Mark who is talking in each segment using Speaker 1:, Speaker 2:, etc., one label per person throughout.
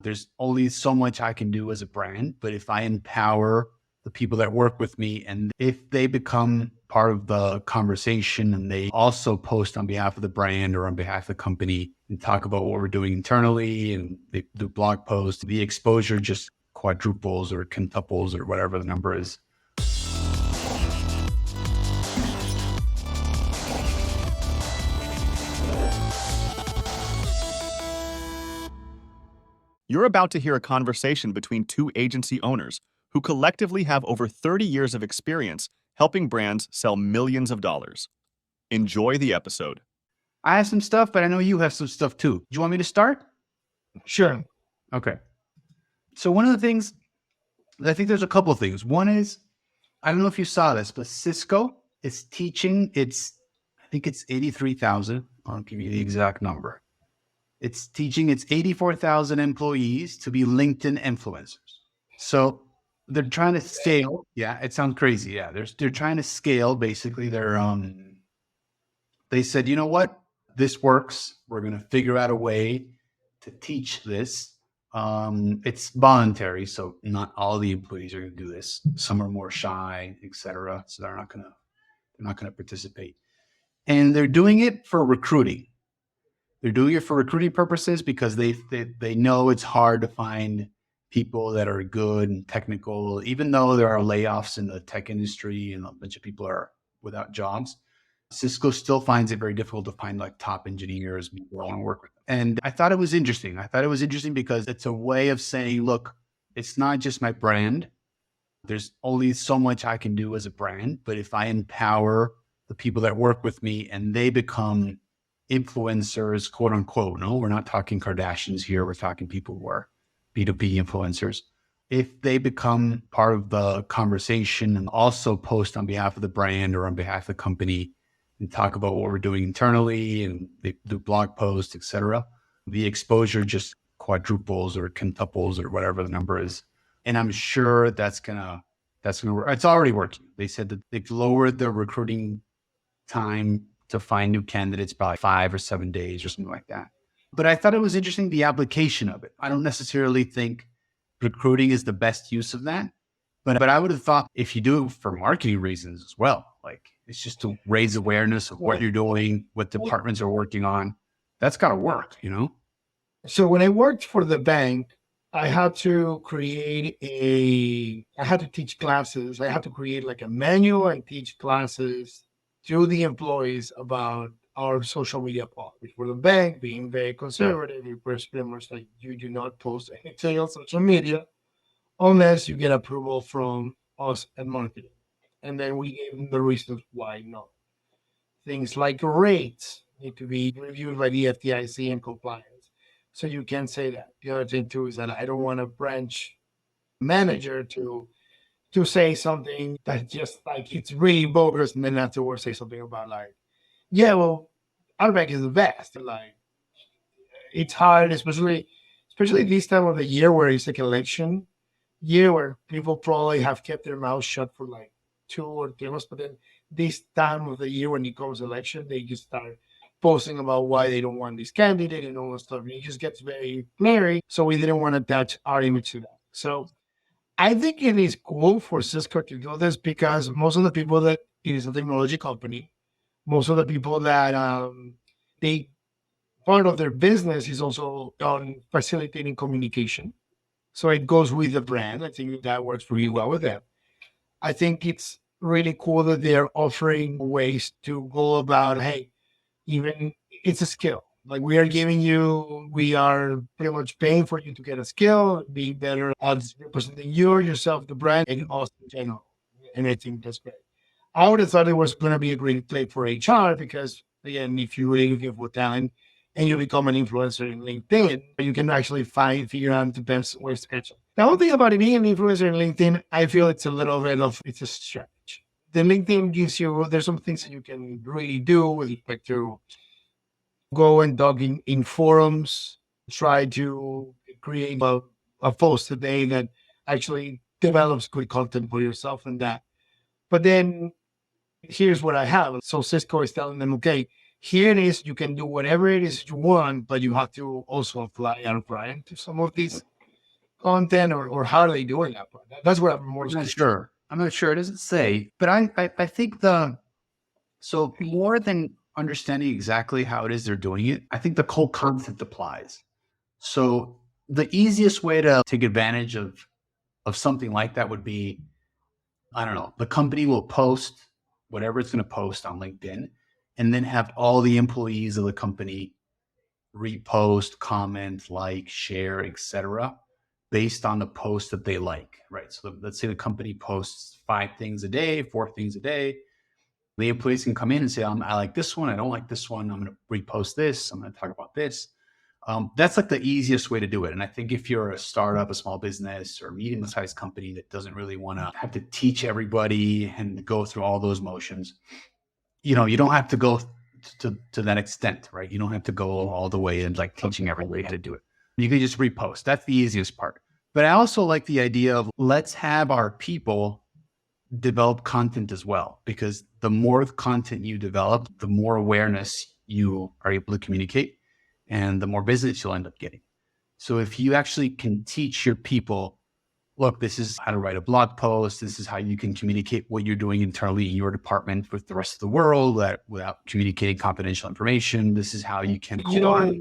Speaker 1: There's only so much I can do as a brand, but if I empower the people that work with me and if they become part of the conversation and they also post on behalf of the brand or on behalf of the company and talk about what we're doing internally and they do blog posts, the exposure just quadruples or quintuples or whatever the number is.
Speaker 2: You're about to hear a conversation between two agency owners who collectively have over 30 years of experience helping brands sell millions of dollars. Enjoy the episode.
Speaker 1: I have some stuff, but I know you have some stuff too. Do you want me to start?
Speaker 3: Sure.
Speaker 1: Okay. So one of the things, I think there's a couple of things. One is, I don't know if you saw this, but Cisco is teaching I think it's 83,000. I'll give you the exact number. It's teaching its 84,000 employees to be LinkedIn influencers. So they're trying to scale. Yeah, it sounds crazy. Yeah, they're trying to scale. Basically, they said, you know what, this works. We're going to figure out a way to teach this. It's voluntary, so not all the employees are going to do this. Some are more shy, etc. So they're not going to participate. And they're doing it for recruiting. They're doing it for recruiting purposes because they know it's hard to find people that are good and technical, even though there are layoffs in the tech industry and a bunch of people are without jobs. Cisco still finds it very difficult to find like top engineers who want to work with them. And I thought it was interesting. I thought it was interesting because it's a way of saying, look, it's not just my brand. There's only so much I can do as a brand, but if I empower the people that work with me and they become influencers, quote unquote. No, we're not talking Kardashians here. We're talking people who are B2B influencers. If they become part of the conversation and also post on behalf of the brand or on behalf of the company and talk about what we're doing internally and they do blog posts, etc., the exposure just quadruples or quintuples or whatever the number is. And I'm sure that's gonna work. It's already working. They said that they've lowered the recruiting time to find new candidates by 5 or 7 days or something like that. But I thought it was interesting, the application of it. I don't necessarily think recruiting is the best use of that, but I would have thought if you do it for marketing reasons as well, like it's just to raise awareness of what you're doing, what departments are working on, that's got to work, you know?
Speaker 3: So when I worked for the bank, I had to teach classes. I had to create like a manual and teach classes to the employees about our social media policy. For the bank, being very conservative, we were pretty much like, you do not post anything on social media unless you get approval from us at marketing. And then we gave them the reasons why not. Things like rates need to be reviewed by the FDIC and compliance. So you can say that. The other thing too is that I don't want a branch manager to say something that just like it's really bogus and then afterwards say something about like, yeah, well, our bank is the best. Like it's hard, especially this time of the year where it's like election year where people probably have kept their mouth shut for like 2 or 3 months, but then this time of the year when it comes election, they just start posting about why they don't want this candidate and all that stuff. And it just gets very blurry. So we didn't want to attach our image to that. So I think it is cool for Cisco to do this because most of the people that it is a technology company, most of the people that part of their business is also on facilitating communication. So it goes with the brand. I think that works really well with them. I think it's really cool that they're offering ways to go about, hey, even it's a skill. Like we are pretty much paying for you to get a skill, be better at representing yourself, the brand, and us in general. And I think that's great. I would have thought it was going to be a great play for HR because, again, if you're really looking for talent and you become an influencer in LinkedIn, you can actually figure out the best ways to catch them. The whole thing about it being an influencer in LinkedIn, I feel it's a stretch. The LinkedIn there's some things that you can really do with respect to go and dug in forums, try to create a post today that actually develops good content for yourself and that. But then here's what I have. So Cisco is telling them, okay, Here it is, you can do whatever it is you want, but you have to also apply our brand to some of these content, or how are they doing that? That's what I'm more
Speaker 1: I'm not
Speaker 3: curious.
Speaker 1: sure. I'm not sure. It doesn't say, but I think so more than understanding exactly how it is they're doing it, I think the whole concept applies. So the easiest way to take advantage of something like that would be, I don't know, the company will post whatever it's going to post on LinkedIn and then have all the employees of the company repost, comment, like, share, etc., based on the post that they like, right? So let's say the company posts 5 things a day, 4 things a day. The employees can come in and say, I like this one, I don't like this one, I'm going to repost this, I'm going to talk about this. That's like the easiest way to do it. And I think if you're a startup, a small business, or a medium-sized company that doesn't really want to have to teach everybody and go through all those motions, you don't have to go to that extent, right? You don't have to go all the way and like teaching everybody how to do it. You can just repost. That's the easiest part. But I also like the idea of let's have our people develop content as well, because the more content you develop, the more awareness you are able to communicate and the more business you'll end up getting. So if you actually can teach your people, look, this is how to write a blog post. This is how you can communicate what you're doing internally in your department with the rest of the world without communicating confidential information. This is how you can.
Speaker 3: You know,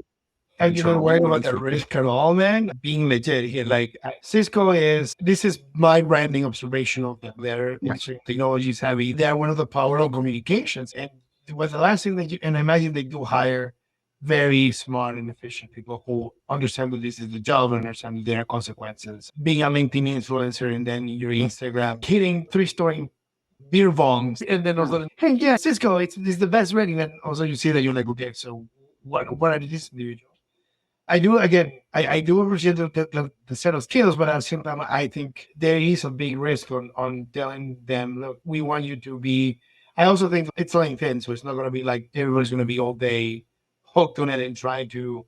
Speaker 3: and you don't worry about the risk at all, man. Being legit here, like Cisco this is my branding observation of them. They're technologies heavy. They're one of the power of communications. And was the last thing that and I imagine they do hire very smart and efficient people who understand that this is the job and understand their consequences. Being a LinkedIn influencer and then your Instagram, hitting 3-story beer bongs, and then also, hey, yeah, Cisco, it's the best rating. And also you see that you're like, okay, so what are these individuals? I do again. I do appreciate the set of skills, but at the same time, I think there is a big risk on telling them, look, we want you to be. I also think it's LinkedIn, so it's not going to be like everybody's going to be all day hooked on it and trying to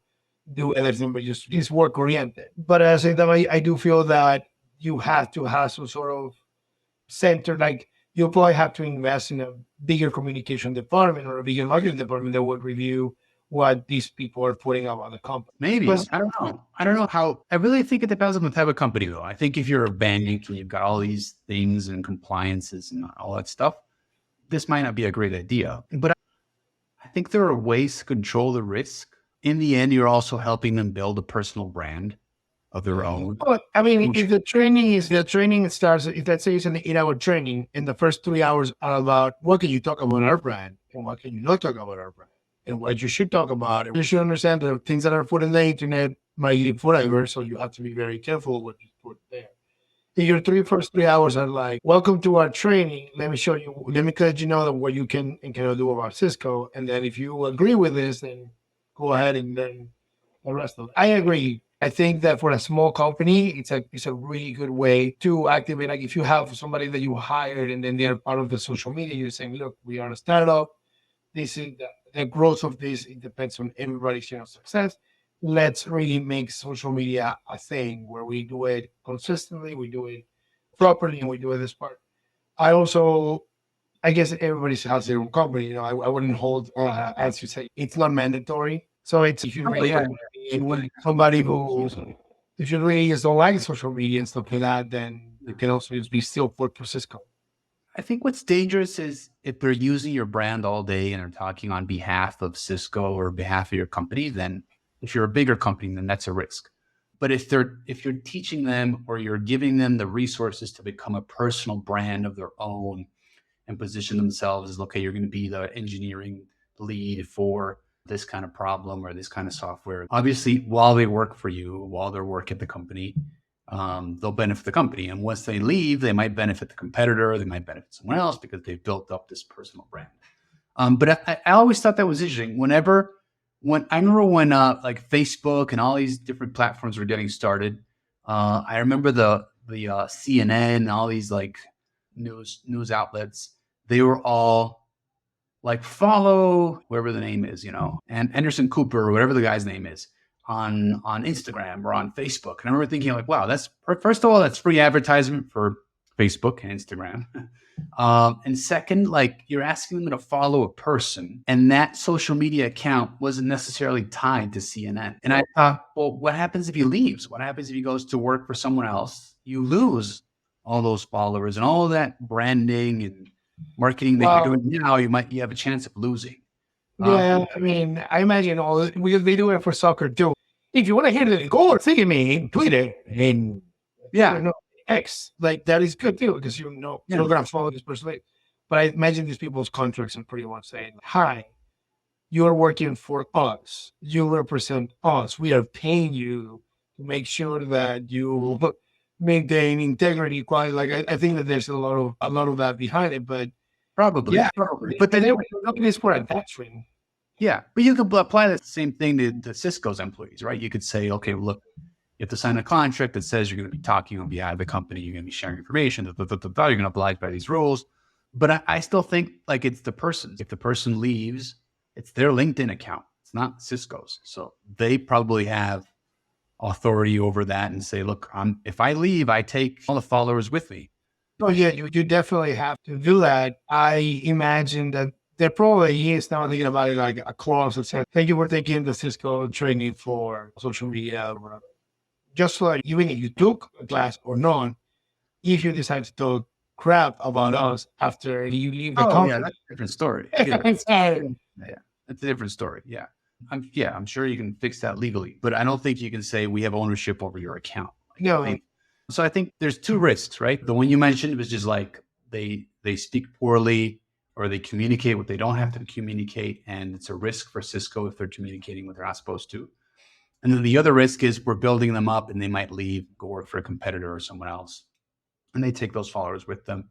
Speaker 3: do everything, but just is work oriented. But at the same time, I do feel that you have to have some sort of center, like you probably have to invest in a bigger communication department or a bigger marketing department that would review what these people are putting out on the company.
Speaker 1: Maybe.
Speaker 3: Because
Speaker 1: I don't know. I don't know how. I really think it depends on the type of company, though. I think if you're a bank and you've got all these things and compliances and all that stuff, this might not be a great idea. But I think there are ways to control the risk. In the end, you're also helping them build a personal brand of their own.
Speaker 3: But I mean, if the training starts, if let's say it's an 8-hour training, and the first 3 hours are about what can you talk about our brand and what can you not talk about our brand and what you should talk about, and you should understand the things that are put in the internet might be forever, so you have to be very careful what you put there. If your first 3 hours are like, welcome to our training, let me show you, let me let you know that what you can and cannot do about Cisco, and then if you agree with this, then go ahead and then the rest of it. I agree. I think that for a small company, it's a really good way to activate. Like if you have somebody that you hired and then they're part of the social media, you're saying, look, we are a startup. This is the growth of this. It depends on everybody's share of success. Let's really make social media a thing where we do it consistently, we do it properly, and we do it this part. I also, I guess everybody has their own company. You know, I wouldn't hold, as you say, it's not mandatory. So it's if you really somebody who, if you really just don't like social media and stuff like that, then you can also just be still for Cisco.
Speaker 1: I think what's dangerous is if they're using your brand all day and are talking on behalf of Cisco or behalf of your company, then if you're a bigger company, then that's a risk. But if you're teaching them or you're giving them the resources to become a personal brand of their own and position themselves as, okay, you're going to be the engineering lead for this kind of problem or this kind of software. Obviously, while they work for you, while they work at the company, they'll benefit the company. And once they leave, they might benefit the competitor, they might benefit someone else because they've built up this personal brand. But I always thought that was interesting. When I remember when like Facebook and all these different platforms were getting started, I remember the CNN and all these like news outlets, they were all like follow whoever the name is, and Anderson Cooper or whatever the guy's name is on Instagram or on Facebook. And I remember thinking like, wow, that's first of all, that's free advertisement for Facebook and Instagram. And second, like you're asking them to follow a person, and that social media account wasn't necessarily tied to CNN. And I thought, well, what happens if he leaves? What happens if he goes to work for someone else? You lose all those followers and all that branding and marketing that you're doing now. You have a chance of losing.
Speaker 3: Yeah, I mean, I imagine because they do it for soccer too. If you want to hit the goal, see me in Twitter and
Speaker 1: Yeah.
Speaker 3: X, like that is good too because you're gonna follow this person. But I imagine these people's contracts are pretty much saying, "Hi, you are working for us. You represent us. We are paying you to make sure that you maintain integrity, quality." Like I think that there's a lot of that behind it, but
Speaker 1: Probably.
Speaker 3: yeah,
Speaker 1: But then,
Speaker 3: they were looking this for attachment.
Speaker 1: yeah, but you could apply the same thing to Cisco's employees, right? You could say, okay, look, you have to sign a contract that says you're going to be talking on behalf of the company, you're going to be sharing information, you're going to oblige by these rules. But I still think like it's the person. If the person leaves, it's their LinkedIn account. It's not Cisco's. So they probably have authority over that and say, look, if I leave, I take all the followers with me.
Speaker 3: Oh yeah, you definitely have to do that. I imagine that there probably is now thinking about it like a clause that says, "Thank you for taking the Cisco training for social media." Just so that even if you took a class or not, if you decide to talk crap about us after you leave the company,
Speaker 1: yeah, that's a different story. Yeah, that's a different story. Yeah. I'm sure you can fix that legally, but I don't think you can say we have ownership over your account.
Speaker 3: no,
Speaker 1: So I think there's two risks, right? The one you mentioned was just like they speak poorly or they communicate what they don't have to communicate, and it's a risk for Cisco if they're communicating what they're not supposed to. And then the other risk is we're building them up and they might leave, go work for a competitor or someone else, and they take those followers with them.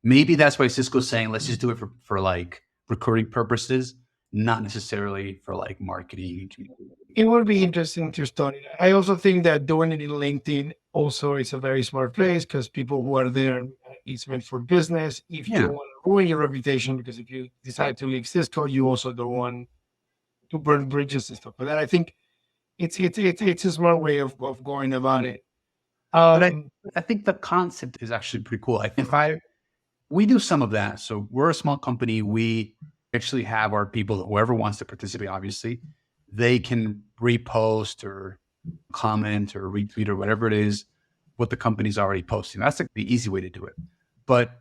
Speaker 1: Maybe that's why Cisco's saying let's just do it for like recruiting purposes, not necessarily for like marketing and communication.
Speaker 3: it would be interesting to study. I also think that doing it in LinkedIn also is a very smart place because people who are there, it's meant for business. If you
Speaker 1: Yeah.
Speaker 3: don't want to ruin your reputation, because if you decide to leave Cisco, you also don't want to burn bridges and stuff. But I think it's a smart way of going about it.
Speaker 1: But I think the concept is actually pretty cool. We do some of that. So we're a small company. We actually have our people, whoever wants to participate, obviously, they can repost or comment or retweet or whatever it is, what the company's already posting. That's the easy way to do it. But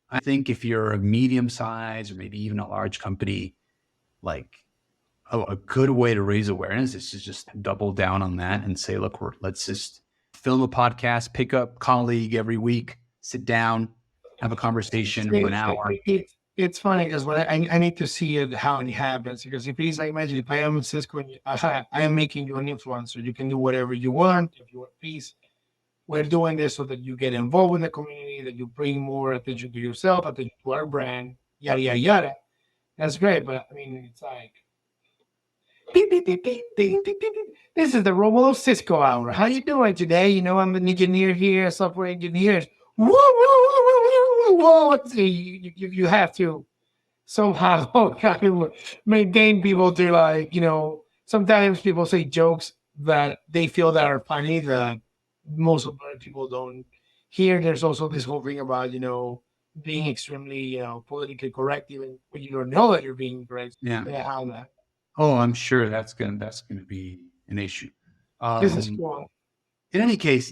Speaker 1: I think if you're a medium size or maybe even a large company, like a good way to raise awareness is to just double down on that and say, look, let's just film a podcast, pick up colleague every week, sit down, have a conversation for an hour.
Speaker 3: It's funny because when I need to see it how it happens, because if he's like, imagine if I am in Cisco and I am making you an influencer, you can do whatever you want. If you want peace, we're doing this so that you get involved in the community, that you bring more attention to yourself, attention to our brand, yada yada yada. That's great, but I mean, it's like beep, beep, beep, beep, beep, beep, beep, beep. This is the Romulo Cisco hour. How you doing today? You know, I'm an engineer here, a software engineer. Whoa, whoa, whoa, whoa, whoa, whoa. You have to somehow kind of maintain people to like, sometimes people say jokes that they feel that are funny that most of the people don't hear. There's also this whole thing about, being extremely, politically correct, even when you don't know that you're being correct.
Speaker 1: Yeah.
Speaker 3: How that.
Speaker 1: Oh, I'm sure that's gonna be an issue.
Speaker 3: This is cool.
Speaker 1: In any case,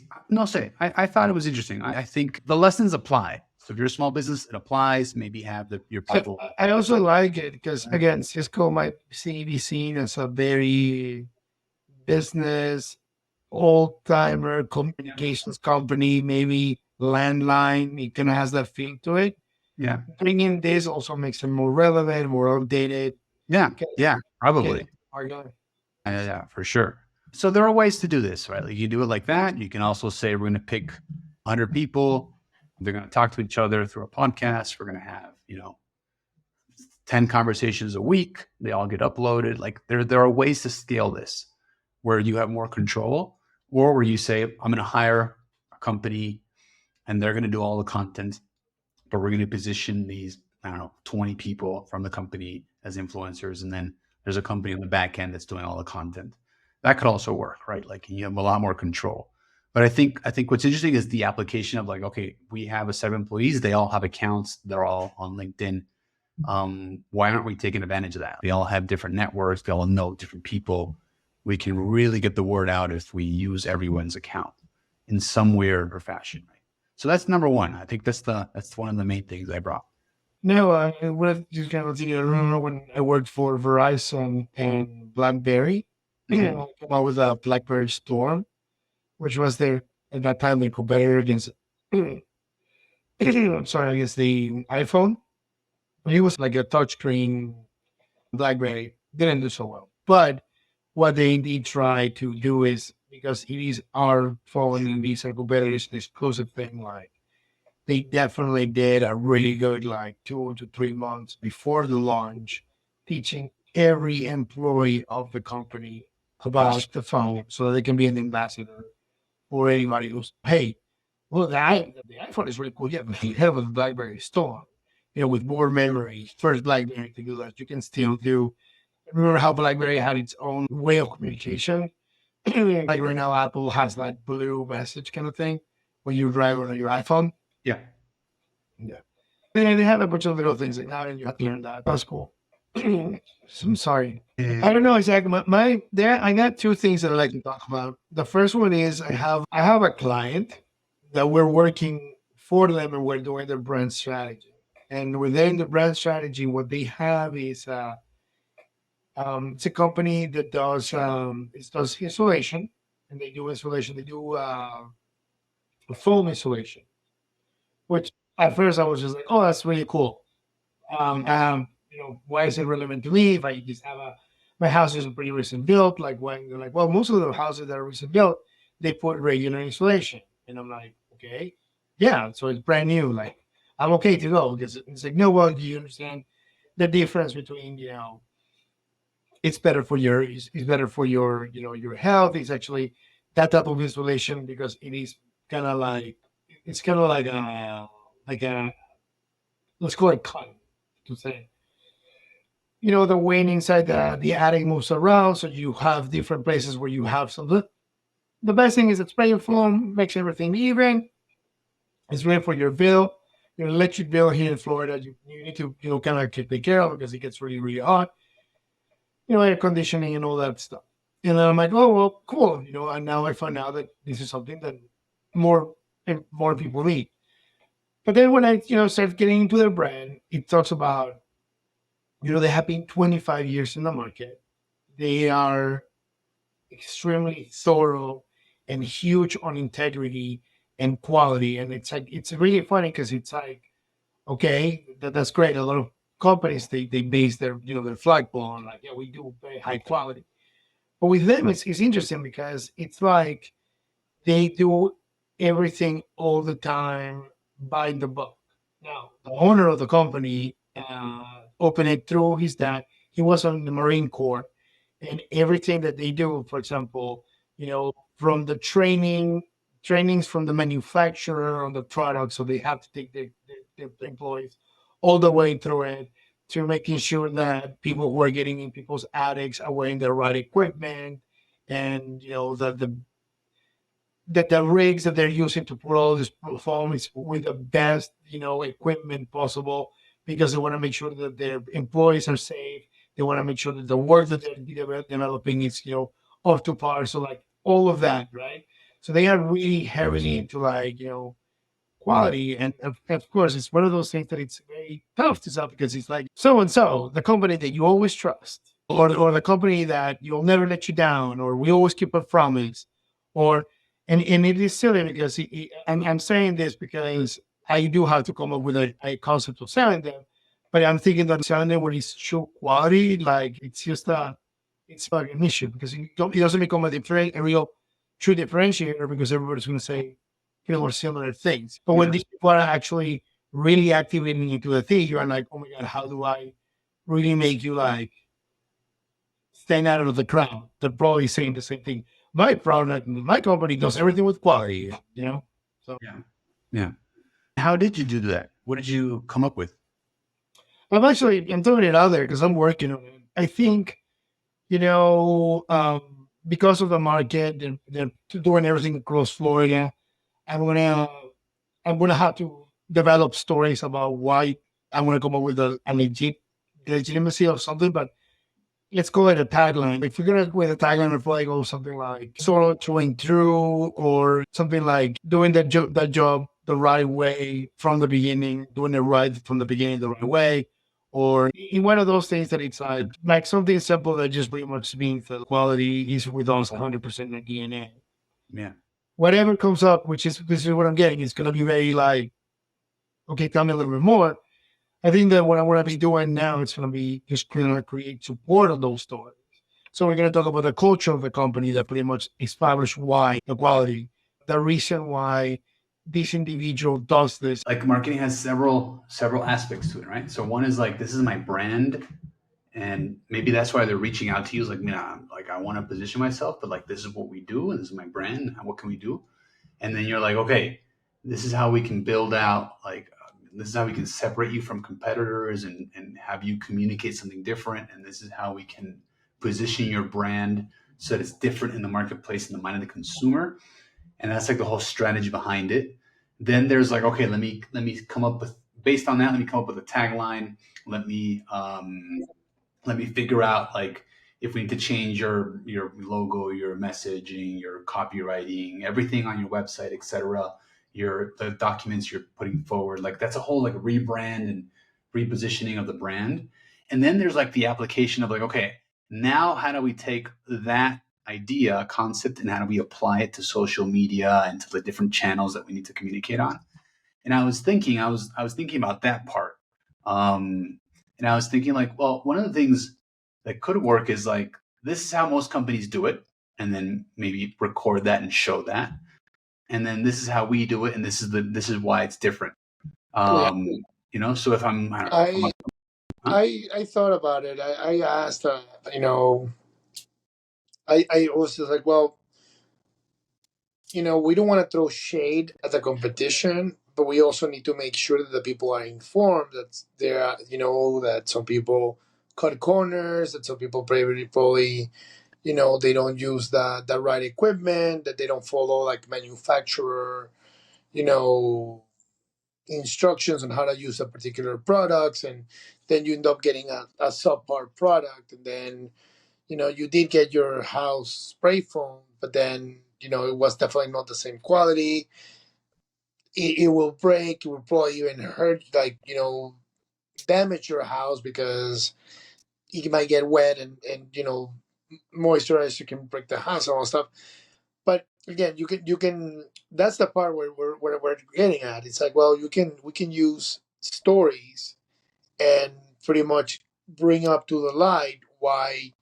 Speaker 1: I thought it was interesting. I think the lessons apply. So if you're a small business, it applies. Maybe have your people.
Speaker 3: I also like it because again, Cisco might be seen as a very business old timer communications company, maybe landline. It kind of has that feel to it.
Speaker 1: Yeah.
Speaker 3: Bringing this also makes it more relevant, more updated.
Speaker 1: Yeah. Yeah. Probably.
Speaker 3: Yeah,
Speaker 1: for sure. So there are ways to do this, right? Like you do it like that. You can also say we're going to pick 100 people. They're going to talk to each other through a podcast. We're going to have, 10 conversations a week. They all get uploaded. Like there are ways to scale this where you have more control, or where you say, I'm going to hire a company and they're going to do all the content, but we're going to position these, 20 people from the company as influencers. And then there's a company on the back end that's doing all the content. That could also work, right? Like you have a lot more control. But I think what's interesting is the application of like, okay, we have a set of employees, they all have accounts, they're all on LinkedIn. Why aren't we taking advantage of that? They all have different networks, they all know different people. We can really get the word out if we use everyone's account in some weird or fashion, right? So that's number one. I think that's one of the main things I brought.
Speaker 3: No, what I just kind of think, I remember when I worked for Verizon and BlackBerry, I came out with a BlackBerry Storm, which was their at that time their competitor against I'm sorry, against the iPhone. It was like a touchscreen BlackBerry. Didn't do so well. But what they did try to do is, because it is our phone and these are competitors, an exclusive thing, like they definitely did a really good, like 2 to 3 months before the launch, teaching every employee of the company about the phone so that they can be an ambassador for anybody who's, hey, well, the iPhone is really cool. Yeah, but you have a BlackBerry Storm, with more memory. First BlackBerry to do that. You can still do. Remember how BlackBerry had its own way of communication? Like right now, Apple has that blue message kind of thing when you drive on your iPhone.
Speaker 1: Yeah.
Speaker 3: Yeah. They have a bunch of little things like that, and you have to learn that. That's cool. So I'm sorry. I don't know exactly. I got two things that I like to talk about. The first one is I have a client that we're working for them and we're doing their brand strategy. And within the brand strategy, what they have is it's a company that does insulation, and they do insulation. They do foam insulation, which at first I was just like, oh, that's really cool. Why is it relevant to me if I just have my house is pretty recent built? Like, when they're like, well, most of the houses that are recent built, they put regular insulation, and I'm like, okay, yeah, so it's brand new. Like, I'm okay to go because it's like, no, well, do you understand the difference between it's better for it's better for your health. It's actually that type of insulation because it is kind of like it's kind of like a let's call it cotton to say. The wind inside the attic moves around, so you have different places where you have some. The best thing is that spray foam makes everything even. It's great for your bill, your electric bill here in Florida. You need to kind of take care of it because it gets really really hot. Air conditioning and all that stuff. And then I'm like, oh well, cool. And now I find out that this is something that more more people need. But then when I start getting into their brand, it talks about they have been 25 years in the market. They are extremely thorough and huge on integrity and quality. And it's really funny because it's like, okay, that's great. A lot of companies they base their flagpole on like, yeah, we do very high quality. But with them, it's interesting because it's like they do everything all the time by the book. Now, the owner of the company opened it through his dad. He was on the Marine Corps, and everything that they do, for example, from the trainings from the manufacturer on the product, so they have to take their employees all the way through it to making sure that people who are getting in people's attics are wearing the right equipment, and that the rigs that they're using to put all this foam is with the best, equipment possible because they want to make sure that their employees are safe. They want to make sure that the work that they're developing is, up to par. So like all of that, right? So they are really heavily into like, quality. And of course, it's one of those things that it's very tough to sell because it's like so and so, the company that you always trust, or the company that you'll never let you down, or we always keep a promise, or and it is silly because I'm saying this because I do have to come up with a concept of selling them, but I'm thinking that selling them when it's true quality, like it's like an issue because it doesn't become a real true differentiator because everybody's going to say or similar things. But when these people are actually really activating into the thing, you're like, oh my God, how do I really make you like stand out of the crowd? They're probably saying the same thing. My product, my company does everything with quality. So
Speaker 1: Yeah. Yeah. How did you do that? What did you come up with?
Speaker 3: I'm throwing it out there because I'm working on it. I think, because of the market, they're doing everything across Florida. I'm gonna I'm gonna have to develop stories about why I'm gonna come up with a legitimacy of something, but let's call it a tagline. If you're gonna go with a tagline, it'll probably go something like sort of showing through, or something like doing that job the right way from the beginning, doing it right from the beginning the right way. Or in one of those things that it's like something simple that just pretty much means that quality is with us 100% in the DNA.
Speaker 1: Yeah.
Speaker 3: Whatever comes up, which is this is what I'm getting, it's gonna be very like, okay, tell me a little bit more. I think that what I'm going to be doing now, it's going to be just going to create support of those stories. So we're going to talk about the culture of the company that pretty much establish why the quality, the reason why this individual does this.
Speaker 1: Like marketing has several aspects to it, right? So one is like, this is my brand, and maybe that's why they're reaching out to you. Is like, man, like I want to position myself, but like this is what we do, and this is my brand. And what can we do? And then you're like, okay, this is how we can build out, like, this is how we can separate you from competitors and have you communicate something different. And this is how we can position your brand so that it's different in the marketplace, in the mind of the consumer. And that's like the whole strategy behind it. Then there's like, okay, let me come up with, based on that, let me come up with a tagline. Let me figure out like if we need to change your logo, your messaging, your copywriting, everything on your website, etc. The documents you're putting forward, like that's a whole like rebrand and repositioning of the brand. And then there's like the application of like, okay, now how do we take that idea, concept, and how do we apply it to social media and to the different channels that we need to communicate on? And I was thinking about that part. And I was thinking like, well, one of the things that could work is like, this is how most companies do it. And then maybe record that and show that. And then this is how we do it. And this is why it's different.
Speaker 3: Yeah.
Speaker 1: So if I'm, I don't know, if I'm
Speaker 3: I I thought about it. I asked, I was just like, well, we don't want to throw shade at the competition, but we also need to make sure that the people are informed that there are, that some people cut corners, that some people probably, they don't use the right equipment, that they don't follow like manufacturer, you know, instructions on how to use a particular products, and then you end up getting a subpar product, and then you did get your house spray foam, but then it was definitely not the same quality. It will break. It will probably even hurt, like damage your house because it might get wet, and moisturizer can break the house and all that stuff. But again, you can. That's the part where we're getting at. It's like, well, we can use stories and pretty much bring up to the light why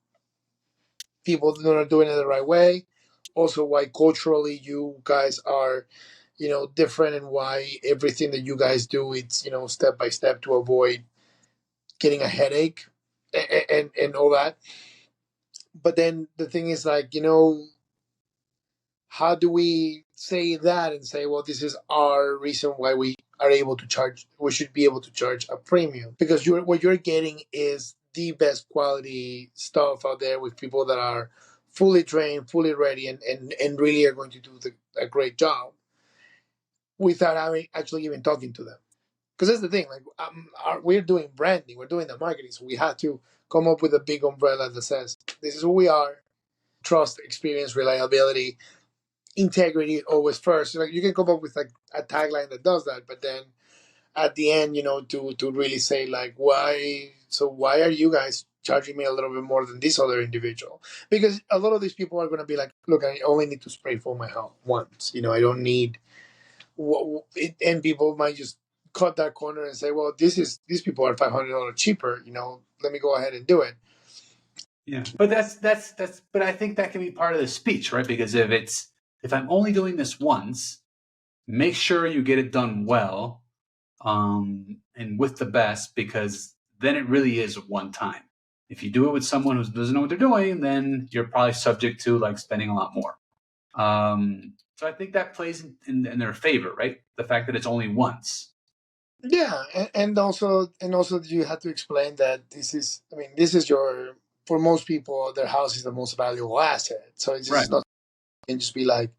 Speaker 3: people not doing it the right way. Also, why culturally you guys are, different, and why everything that you guys do, it's step by step to avoid getting a headache, and all that. But then the thing is like, how do we say that and say, well, this is our reason why we should be able to charge a premium, because what you're getting is the best quality stuff out there with people that are fully trained, fully ready, and really are going to do a great job without having actually even talking to them. Because that's the thing, like, we're doing branding, we're doing the marketing, so we have to come up with a big umbrella that says this is who we are: trust, experience, reliability, integrity always first. Like, you can come up with like a tagline that does that, but then at the end, to really say like, why are you guys charging me a little bit more than this other individual? Because a lot of these people are going to be like, look, I only need to spray foam my house once. I don't need and people might just cut that corner and say, well, these people are $500 cheaper. Let me go ahead and do it.
Speaker 1: Yeah, but but I think that can be part of the speech, right? Because if I'm only doing this once, make sure you get it done well, and with the best, because then it really is one time. If you do it with someone who doesn't know what they're doing, then you're probably subject to like spending a lot more. So I think that plays in their favor, right? The fact that it's only once.
Speaker 3: Yeah, and also you have to explain that this is your for most people, their house is the most valuable asset. So it's
Speaker 1: Right.
Speaker 3: just not, and just be like,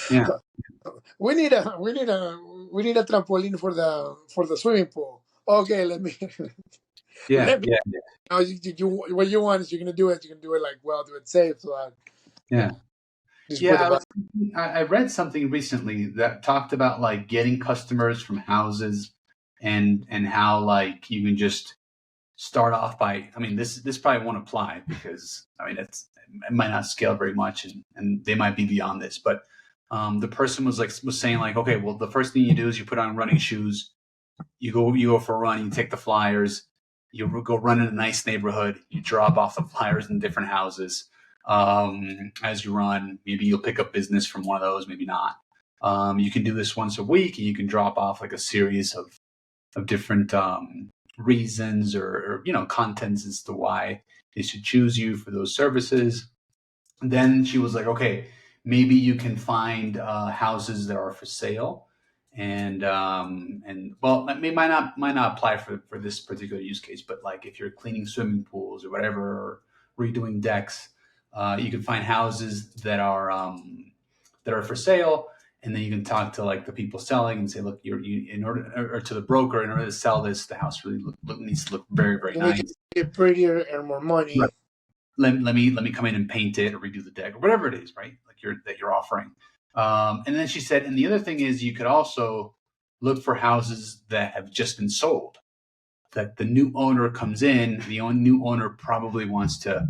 Speaker 1: Yeah.
Speaker 3: we need a trampoline for the swimming pool. Okay, let me
Speaker 1: Yeah.
Speaker 3: let me.
Speaker 1: Yeah.
Speaker 3: Know, what you want is you're gonna do it. You're gonna do it like well, do it safe. So yeah,
Speaker 1: Yeah.
Speaker 3: just put
Speaker 1: Yeah.
Speaker 3: the
Speaker 1: I
Speaker 3: button.
Speaker 1: was thinking, I read something recently that talked about like getting customers from houses and how like you can just start off by, I mean, this probably won't apply because I mean it might not scale very much and they might be beyond this, but the person was saying like, okay, well, the first thing you do is you put on running shoes, you go for a run, you take the flyers, you go run in a nice neighborhood, you drop off the flyers in different houses. As you run, maybe you'll pick up business from one of those, maybe not. You can do this once a week, and you can drop off like a series of different reasons or contents as to why they should choose you for those services. Then she was like, okay, maybe you can find houses that are for sale, and well, it might not apply for this particular use case, but like if you're cleaning swimming pools or whatever, or redoing decks, you can find houses that are for sale, and then you can talk to like the people selling and say, look, you in order, or to the broker, in order to sell this, the house really needs to look very, very
Speaker 3: You make
Speaker 1: nice.
Speaker 3: it prettier and more money.
Speaker 1: Let me come in and paint it or redo the deck or whatever it is, right? Like you're offering. And then she said, and the other thing is you could also look for houses that have just been sold. That the new owner comes in, new owner probably wants to,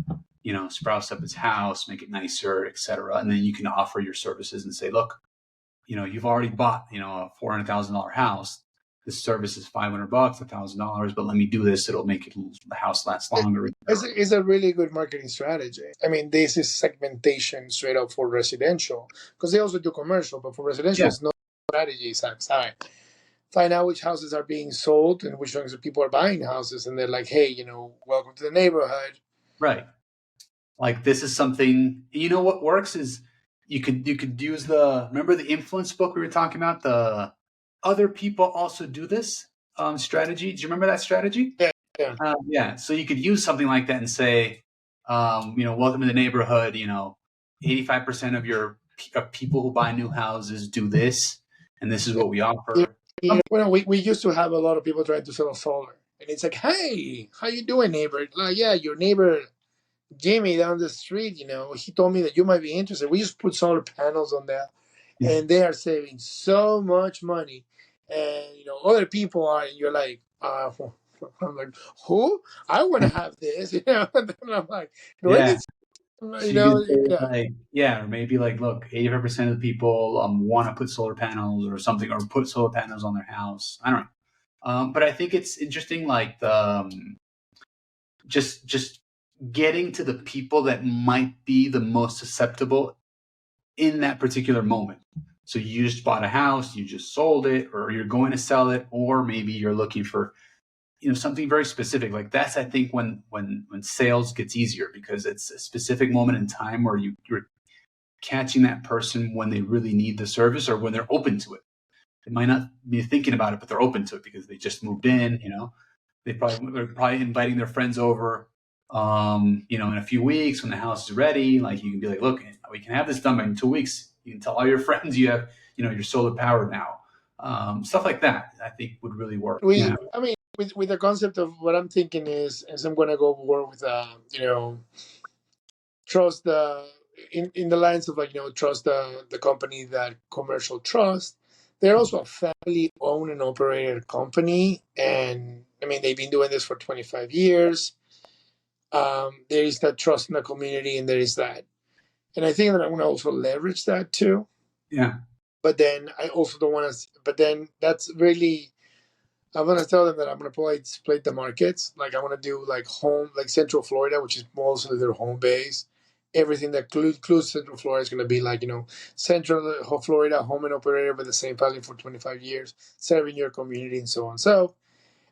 Speaker 1: spruce up his house, make it nicer, etc. And then you can offer your services and say, look, you've already bought, a $400,000 house. This service is $500, $1,000, but let me do this. It'll make the house last longer.
Speaker 3: It's a really good marketing strategy. I mean, this is segmentation straight up for residential because they also do commercial, but for residential,
Speaker 1: Yeah,
Speaker 3: it's no strategy. It's like, all right, find out which houses are being sold and which ones people are buying houses, and they're like, hey, welcome to the neighborhood.
Speaker 1: right. Like this is something, what works is you could use remember the influence book we were talking about, the other people also do this strategy. Do you remember that strategy?
Speaker 3: Yeah, yeah.
Speaker 1: Yeah. So you could use something like that and say, welcome to the neighborhood. 85% of people who buy new houses do this, and this is what we offer.
Speaker 3: Well, we used to have a lot of people trying to sell solar, and it's like, hey, how you doing, neighbor? Like, yeah, your neighbor Jimmy down the street, he told me that you might be interested. We just put solar panels on there,
Speaker 1: Yeah.
Speaker 3: and they are saving so much money. And other people are, and you're like, I'm like, who? I want to have this, And then I'm like, do I
Speaker 1: Yeah.
Speaker 3: need,
Speaker 1: So you can say
Speaker 3: yeah.
Speaker 1: like, yeah, or maybe like, look, 85% of the people want to put solar panels or something, or put solar panels on their house. I don't know. But I think it's interesting, like just getting to the people that might be the most susceptible in that particular moment. So you just bought a house, you just sold it, or you're going to sell it, or maybe you're looking for something very specific. Like that's, I think, when sales gets easier, because it's a specific moment in time where you're catching that person when they really need the service or when they're open to it. They might not be thinking about it, but they're open to it because they just moved in. They're probably inviting their friends over. In a few weeks when the house is ready, like you can be like, look, we can have this done by in 2 weeks. You can tell all your friends you have, you're solar powered now. Stuff like that, I think, would really work. Yeah.
Speaker 3: I mean, with the concept of what I'm thinking is I'm going to go more with, trust in the lines of like trust the company that commercial trust. They're also a family owned and operated company, and I mean they've been doing this for 25 years. There is that trust in the community, and there is that, and I think that I'm going to also leverage that too.
Speaker 1: Yeah.
Speaker 3: But then I also don't want to. But then that's really, I'm gonna tell them that I'm gonna probably split the markets. Like I want to do like like Central Florida, which is mostly their home base. Everything that includes Central Florida is gonna be like Central Florida home and operator with the same family for 25 years, serving your community and so on. So,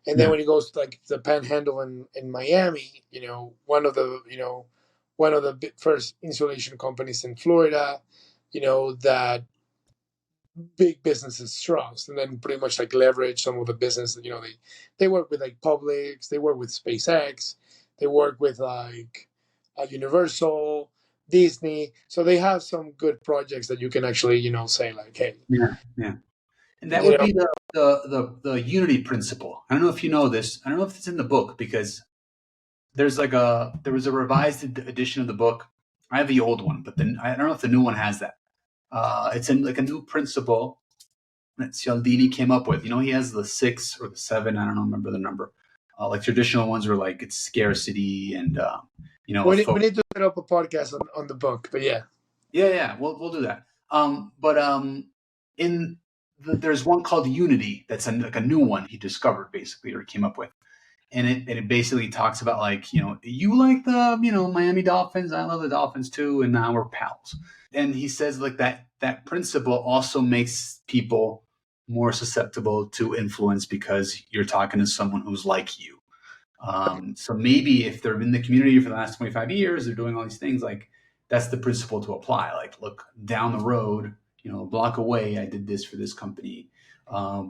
Speaker 3: and then
Speaker 1: Yeah.
Speaker 3: when it goes to like the Panhandle in Miami, one of the first insulation companies in Florida, that big businesses trust, and then pretty much like leverage some of the business. They work with like Publix, they work with SpaceX, they work with like Universal, Disney. So they have some good projects that you can actually say like, hey,
Speaker 1: Yeah, yeah. And that
Speaker 3: you
Speaker 1: would
Speaker 3: know,
Speaker 1: be the unity principle. I don't know if you know this. I don't know if it's in the book because there was a revised edition of the book. I have the old one, but then I don't know if the new one has that. It's in like a new principle that Cialdini came up with. He has the 6 or the 7. I don't know, remember the number. Like traditional ones were like it's scarcity and a
Speaker 3: we
Speaker 1: focus.
Speaker 3: need to set up a podcast on the book. But yeah,
Speaker 1: Yeah, we'll do that. But in there's one called Unity that's like a new one he discovered basically or came up with, and it basically talks about like you like the Miami Dolphins, I love the Dolphins too, and now we're pals. And he says like that principle also makes people more susceptible to influence because you're talking to someone who's like you. So maybe if they're in the community for the last 25 years, they're doing all these things, like that's the principle to apply. Like, look, down the road, a block away, I did this for this company.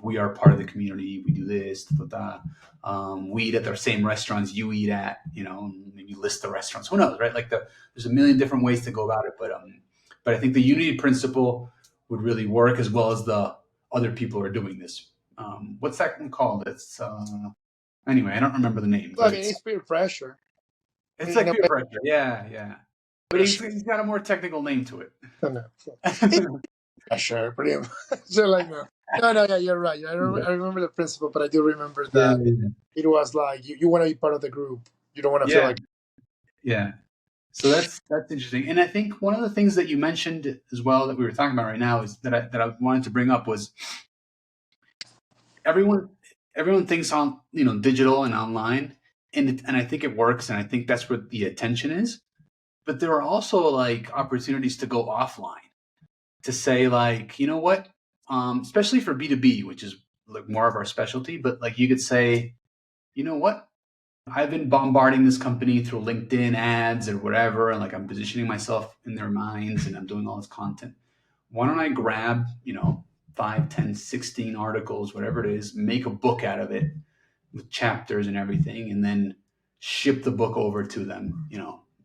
Speaker 1: We are part of the community. We do this. Da, da, da. We eat at the same restaurants you eat at. Maybe list the restaurants. Who knows, right? Like there's a million different ways to go about it, but I think the unity principle would really work as well as the other people are doing this. What's that one called? It's anyway, I don't remember the name,
Speaker 3: well, I
Speaker 1: but
Speaker 3: mean, it's peer pressure.
Speaker 1: it's
Speaker 3: In
Speaker 1: like
Speaker 3: a
Speaker 1: peer
Speaker 3: way,
Speaker 1: pressure. Yeah, yeah. But he's got a more technical name to it.
Speaker 3: no. It's pressure, pretty much. So like no, yeah, you're right. I remember the principle, but I do remember
Speaker 1: Yeah,
Speaker 3: that it was like you want to be part of the group. You don't want to feel
Speaker 1: yeah,
Speaker 3: like
Speaker 1: yeah. So that's interesting. And I think one of the things that you mentioned as well that we were talking about right now is that I wanted to bring up was everyone everyone thinks on digital and online, and I think it works, and I think that's where the attention is. But there are also like opportunities to go offline, to say like, you know what, especially for B2B, which is like more of our specialty, but like you could say, you know what, I've been bombarding this company through LinkedIn ads or whatever, and like I'm positioning myself in their minds and I'm doing all this content. Why don't I grab, 5, 10, 16 articles, whatever it is, make a book out of it with chapters and everything, and then ship the book over to them,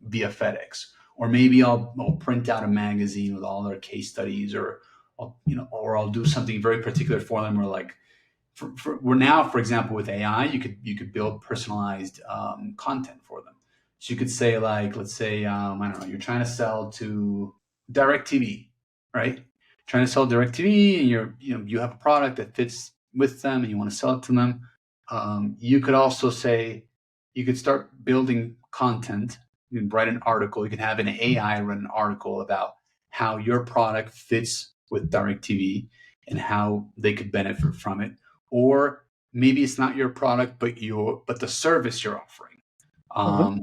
Speaker 1: via FedEx. Or maybe I'll print out a magazine with all their case studies, or I'll do something very particular for them, or like we're now, for example, with AI, you could build personalized content for them. So you could say like, let's say, I don't know, you're trying to sell to DirecTV, right? Trying to sell DirecTV, and you have a product that fits with them, and you want to sell it to them. You could also say, you could start building content. You can write an article. You can have an AI run an article about how your product fits with DirecTV and how they could benefit from it. Or maybe it's not your product, but the service you're offering.
Speaker 3: uh-huh.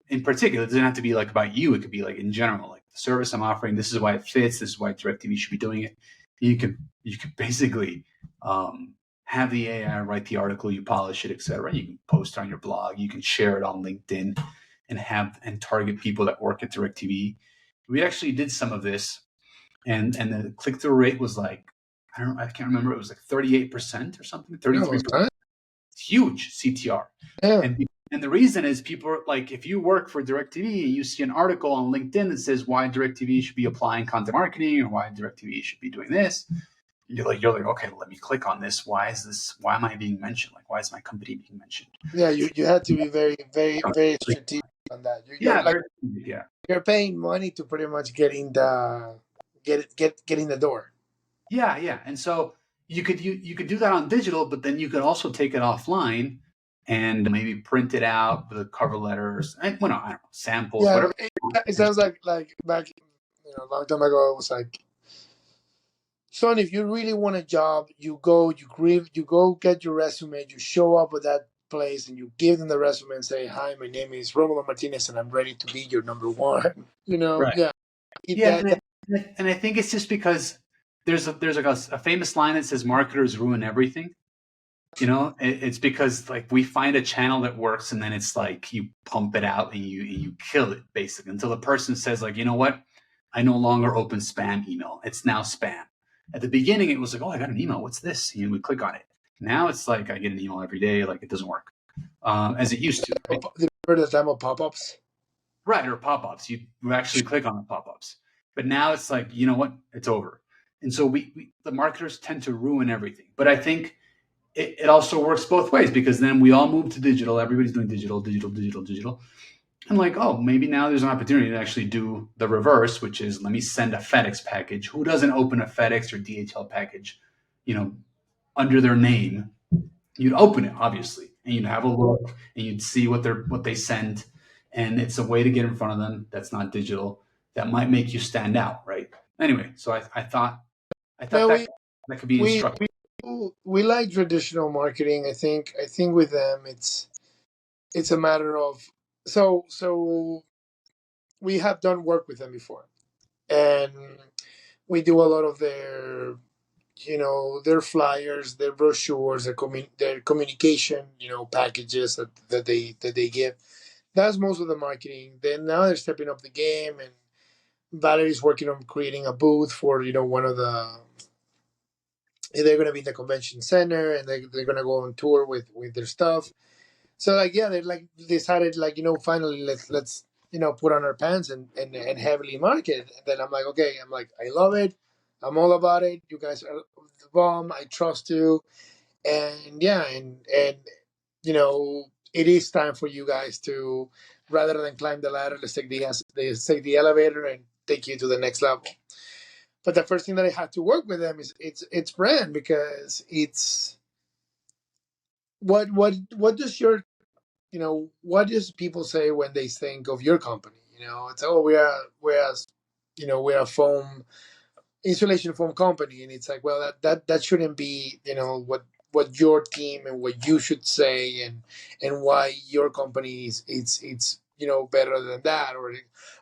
Speaker 1: In particular, it doesn't have to be like about you. It could be like in general, like the service I'm offering. This is why it fits. This is why DirecTV should be doing it. You could basically have the AI write the article, you polish it, etc. You can post it on your blog. You can share it on LinkedIn, and target people that work at DirecTV. We actually did some of this, and the click through rate was like, I can't remember. It was like 38% or something,
Speaker 3: Yeah, it was
Speaker 1: 33%.
Speaker 3: time.
Speaker 1: It's huge CTR.
Speaker 3: Yeah.
Speaker 1: And the reason is people are like, if you work for DirecTV and you see an article on LinkedIn that says why DirecTV should be applying content marketing or why DirecTV should be doing this, you're like, okay, let me click on this. Why am I being mentioned? Like, why is my company being mentioned?
Speaker 3: Yeah, you had to be very, very, very strategic on that. You're
Speaker 1: Yeah,
Speaker 3: like
Speaker 1: yeah.
Speaker 3: you're paying money to pretty much get in the door.
Speaker 1: Yeah, yeah. And so you could do that on digital, but then you could also take it offline and maybe print it out with a cover letters. Well, no, I don't know, samples,
Speaker 3: Yeah,
Speaker 1: whatever.
Speaker 3: it sounds like back a long time ago. It was like, son, if you really want a job, you go get your resume, you show up at that place, and you give them the resume and say, "Hi, my name is Romulo Martinez, and I'm ready to be your number one."
Speaker 1: Right.
Speaker 3: Yeah,
Speaker 1: Yeah, and I think it's just because there's like a famous line that says marketers ruin everything. It's because like we find a channel that works, and then it's like you pump it out and you kill it basically until the person says like, you know what, I no longer open spam email. It's now spam. At the beginning, it was like, oh, I got an email. What's this? We click on it. Now it's like I get an email every day. Like it doesn't work as it used to. Right?
Speaker 3: Remember the time of pop-ups?
Speaker 1: Right, or pop-ups. You actually click on the pop-ups. But now it's like, you know what? It's over. And so the marketers tend to ruin everything. But I think it also works both ways, because then we all move to digital. Everybody's doing digital. And like, oh, maybe now there's an opportunity to actually do the reverse, which is, let me send a FedEx package. Who doesn't open a FedEx or DHL package, under their name? You'd open it, obviously, and you'd have a look, and you'd see what they sent, and it's a way to get in front of them that's not digital, that might make you stand out, right? Anyway, so I thought
Speaker 3: No,
Speaker 1: that could be
Speaker 3: we
Speaker 1: instructive.
Speaker 3: we like traditional marketing. I think with them it's a matter of, so we have done work with them before, and we do a lot of their flyers, their brochures, their communication, packages that they give. That's most of the marketing. Then now they're stepping up the game, and Valerie's working on creating a booth for one of the. They're going to be in the convention center, and they're going to go on tour with their stuff. So like, yeah, they like decided, like, finally let's put on our pants and heavily market. And then I'm like, okay, I love it. I'm all about it. You guys are the bomb. I trust you. And yeah, and it is time for you guys to, rather than climb the ladder, let's take the elevator and take you to the next level. But the first thing that I had to work with them is it's brand, because it's what does what does people say when they think of your company? It's, oh, we're a foam insulation foam company, and it's like, well, that shouldn't be what your team and what you should say, and why your company is it's better than that. Or,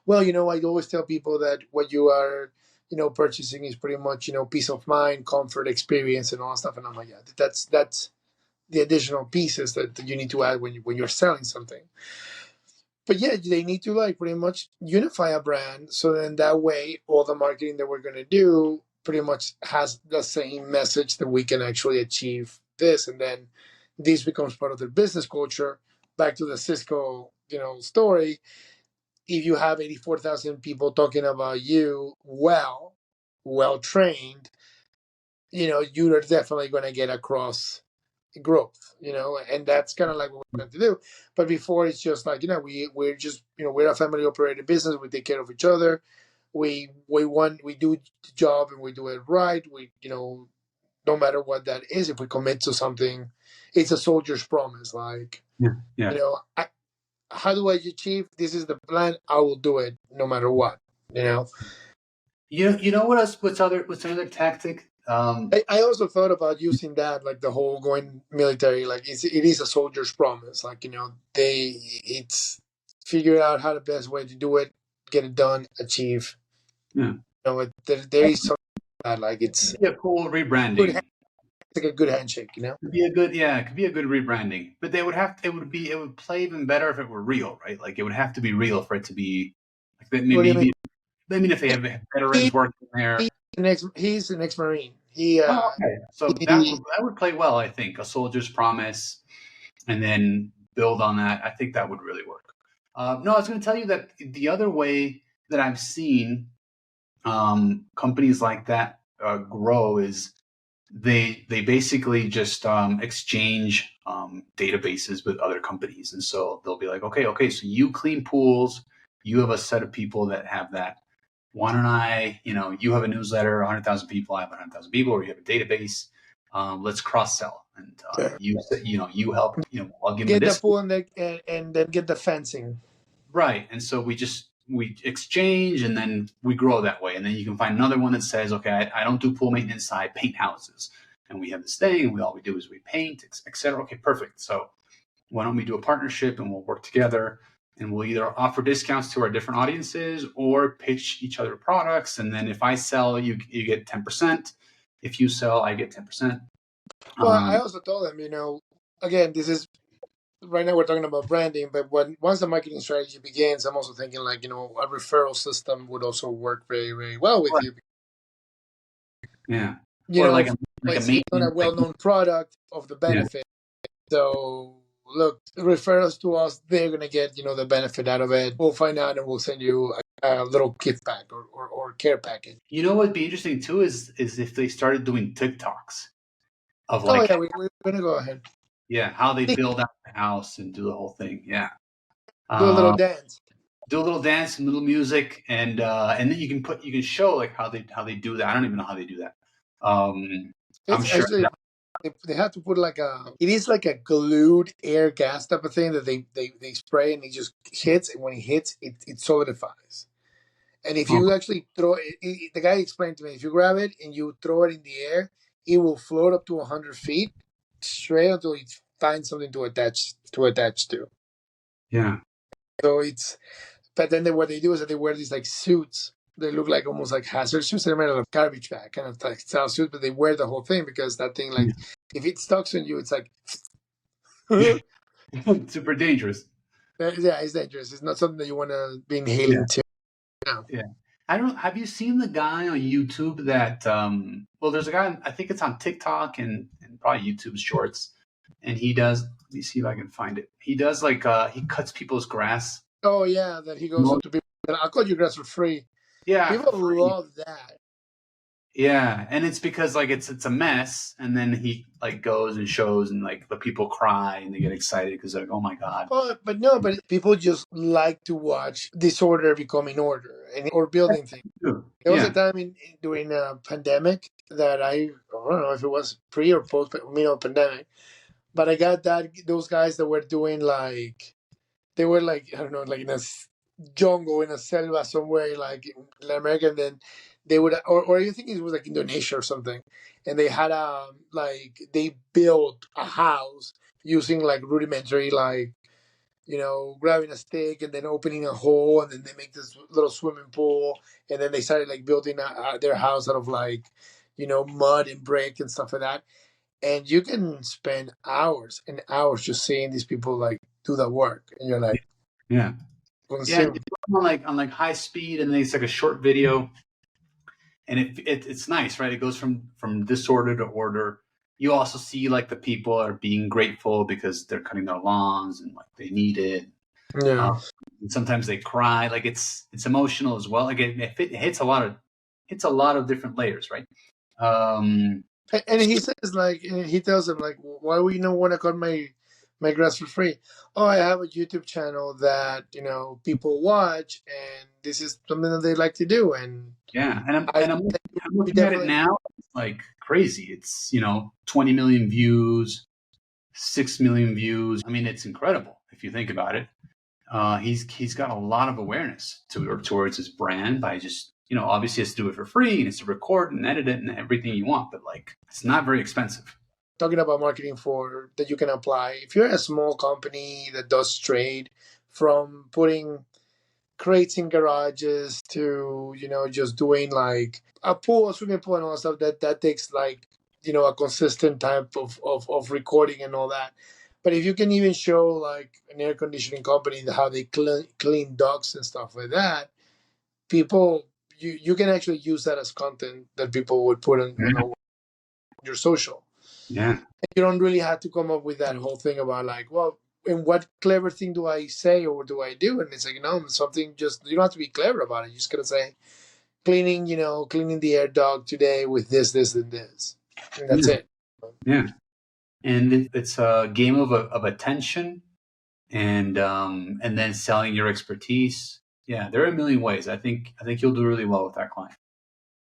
Speaker 3: well, I always tell people that what you are purchasing is pretty much peace of mind, comfort, experience, and all that stuff. And I'm like, yeah, that's the additional pieces that you need to add when you're selling something. But yeah, they need to, like, pretty much unify a brand, so then that way all the marketing that we're going to do pretty much has the same message, that we can actually achieve this, and then this becomes part of their business culture. Back to the Cisco story. If you have 84,000 people talking about you, well trained, you're definitely going to get across growth, and that's kind of like what we're going to do. But before, it's just like, we're just, we're a family operated business. We take care of each other. We do the job, and we do it right. We, no matter what that is, if we commit to something, it's a soldier's promise. Like,
Speaker 1: Yeah.
Speaker 3: How do I achieve? This is the plan. I will do it no matter what.
Speaker 1: You know what else? What's another tactic?
Speaker 3: I also thought about using that, like the whole going military, like it is a soldier's promise. Like, it's figure out how the best way to do it, get it done, achieve.
Speaker 1: Yeah.
Speaker 3: There is something that, like, it's
Speaker 1: a cool rebranding.
Speaker 3: like a good handshake.
Speaker 1: It could be a good rebranding. But it would play even better if it were real, right? Like, it would have to be real for it to be like that. Maybe if they have veterans working there.
Speaker 3: He's an ex-Marine.
Speaker 1: Okay. So that would play well, I think. A soldier's promise, and then build on that. I think that would really work. No, I was going to tell you that the other way that I've seen companies like that grow is they basically just exchange databases with other companies. And so they'll be like, okay, so you clean pools, you have a set of people that have that. Why don't I, you have a newsletter, 100,000 people, I have 100,000 people, or you have a database. Let's cross sell, and you help. I'll give
Speaker 3: get
Speaker 1: them
Speaker 3: the pool and then get the fencing.
Speaker 1: Right, and so we exchange, and then we grow that way. And then you can find another one that says, okay, I don't do pool maintenance, I paint houses, and we have this thing, and all we do is we paint, etc. Okay, perfect. So why don't we do a partnership, and we'll work together, and we'll either offer discounts to our different audiences or pitch each other products. And then if I sell, you get 10%. If you sell, I get 10%.
Speaker 3: Well, I also told them, again, this is right now we're talking about branding, but once the marketing strategy begins, I'm also thinking, like, a referral system would also work very, very well with you.
Speaker 1: Yeah.
Speaker 3: You
Speaker 1: Or
Speaker 3: know,
Speaker 1: like a
Speaker 3: it's not a
Speaker 1: maintenance, like,
Speaker 3: well-known product of the
Speaker 1: yeah.
Speaker 3: benefit. So look, refer us to us. They're gonna get the benefit out of it. We'll find out and we'll send you a little gift pack or care package.
Speaker 1: You know what'd be interesting too is if they started doing TikToks of
Speaker 3: Oh
Speaker 1: like,
Speaker 3: yeah, we're gonna go ahead.
Speaker 1: yeah, how they build out the house and do the whole thing. Yeah.
Speaker 3: Do a little
Speaker 1: Um,
Speaker 3: dance.
Speaker 1: do a little dance and little music, and then you can show like how they do that. I don't even know how they do that. I'm
Speaker 3: It's
Speaker 1: sure.
Speaker 3: actually they have to put like it is like a glued air gas type of thing that they spray and it just hits, and when it hits it solidifies. And if
Speaker 1: Oh,
Speaker 3: you actually throw it, the guy explained to me, if you grab it and you throw it in the air, it will float up to 100 feet straight until it finds something to attach to.
Speaker 1: yeah.
Speaker 3: So it's, but then what they do is that they wear these like suits. They look like almost like hazard suits. They're made out of garbage bag kind of like style suit, but they wear the whole thing because that thing, like, if it stucks on you, it's like,
Speaker 1: Yeah.
Speaker 3: yeah,
Speaker 1: Super dangerous.
Speaker 3: it's dangerous. It's not something that you want to be
Speaker 1: Yeah.
Speaker 3: inhaling to. No.
Speaker 1: Yeah. I don't. Have you seen the guy on YouTube that? Well, there's a guy. I think it's on TikTok and probably YouTube Shorts, and he does. Let me see if I can find it. He does like he cuts people's grass.
Speaker 3: Oh yeah, that he goes up to people. I'll cut you grass for free.
Speaker 1: Yeah,
Speaker 3: People
Speaker 1: for free.
Speaker 3: love that.
Speaker 1: Yeah, and it's because like it's a mess, and then he like goes and shows, and like the people cry and they get excited because they're like, oh my god.
Speaker 3: But no, but people just like to watch disorder becoming order and or building things. There was a
Speaker 1: Yeah.
Speaker 3: time during a pandemic that I don't know if it was pre or post pandemic, but I got those guys that were doing like they were like I don't know like in a jungle in a selva somewhere like in Latin America, and then they would or I think it was like Indonesia or something, and they had like they built a house using like rudimentary like grabbing a stick and then opening a hole, and then they make this little swimming pool, and then they started like building their house out of like, mud and brick and stuff like that. And you can spend hours and hours just seeing these people like do that work, and you're like,
Speaker 1: Yeah. Yeah. And they
Speaker 3: consumed.
Speaker 1: do it on like high speed, and then it's like a short video, and it's nice, right? It goes from disorder to order. You also see like the people are being grateful because they're cutting their lawns and like they need it.
Speaker 3: Yeah.
Speaker 1: Um, and sometimes they cry. Like it's emotional as well. Like it hits a lot of different layers, right? Um,
Speaker 3: And he says like, and he tells them like, why would you not want to cut my grass for free? Oh, I have a YouTube channel that people watch, and this is something that they like to do, and
Speaker 1: yeah, and I'm
Speaker 3: I
Speaker 1: and I'm, I'm
Speaker 3: we
Speaker 1: looking at it
Speaker 3: definitely
Speaker 1: now. It's like crazy. It's 20 million views, 6 million views. I mean, it's incredible if you think about it. He's got a lot of awareness towards his brand by just obviously he has to do it for free and it's to record and edit it and everything you want, but like it's not very expensive.
Speaker 3: talking about marketing for that you can apply. If you're a small company that does trade, from putting crates in garages to just doing like a swimming pool and all that stuff, that takes like a consistent type of recording and all that. But if you can even show like an air conditioning company how they clean ducts and stuff like that, people you can actually use that as content that people would put on
Speaker 1: Yeah.
Speaker 3: your social.
Speaker 1: Yeah.
Speaker 3: You don't really have to come up with that whole thing about like, well, and what clever thing do I say or do I do? And it's like, something just you don't have to be clever about it. You just gotta say cleaning the air dog today with this, and this, and that's
Speaker 1: Yeah.
Speaker 3: it.
Speaker 1: Yeah. And it's a game of attention and then selling your expertise. Yeah, there are a million ways. I think you'll do really well with that client.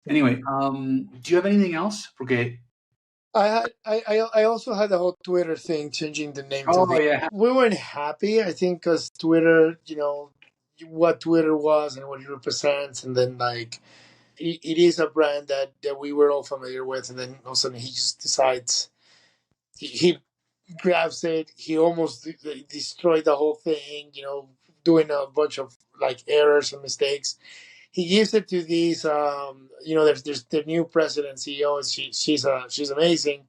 Speaker 1: Anyway, do you have anything else? Okay.
Speaker 3: I also had the whole Twitter thing changing the name to
Speaker 1: Oh
Speaker 3: the.
Speaker 1: yeah.
Speaker 3: We weren't happy, I think, because Twitter, what Twitter was and what it represents, and then like it is a brand that we were all familiar with, and then all of a sudden he just decides he grabs it. He almost destroyed the whole thing, doing a bunch of like errors and mistakes. He gives it to these, there's the new president CEO, and she's amazing.